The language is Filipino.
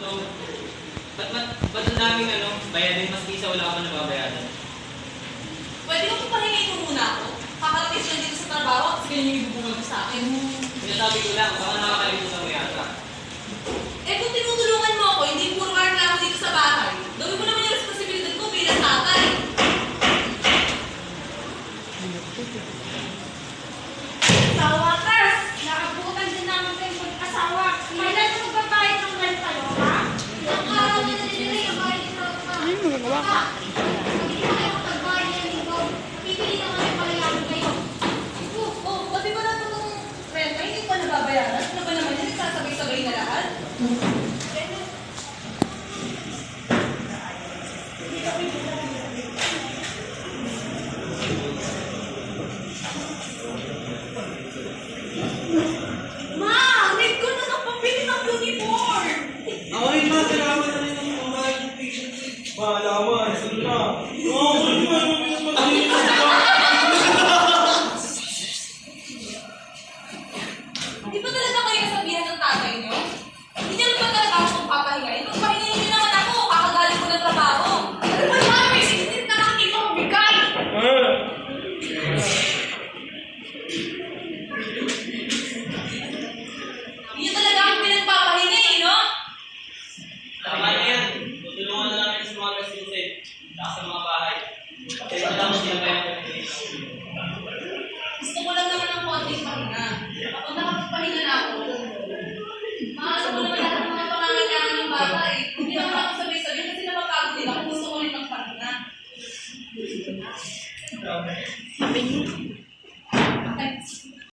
to. Ba't ang daming bayarin mas isa wala ka nababayaran? Pwede mo papahingayin mo muna ako? Kakarating lang dito sa trabaho at ganyan yung ibubungol mo sa akin. Sinasabi ko lang, baka nakakalimutan mo yata. Eh kung tinutulungan mo ako, hindi puro na ako dito sa bahay. Gawin mo naman yung responsibilidad mo bilang tatay. Sa wakas, nakabutan din namin kayong mag-asawa. Kailan mo magbabayad ng rent kayo, ha? Ang araw na nililay ang bayad ng rent pa. Ay, magagawa ka. Hindi na kayo magbabayad ng linggo. Pipili na kami palayaran kayo. Pati ba natin itong renta, hindi pa nababayaran? Ano ba naman yun? Nagsasabay-sabay na lahat? Ma! Need ko na ng pambili ng uniform! Ako rin ma, salamat na rin ang pambayad ng patient. Bahala mo, sunod na. Oo,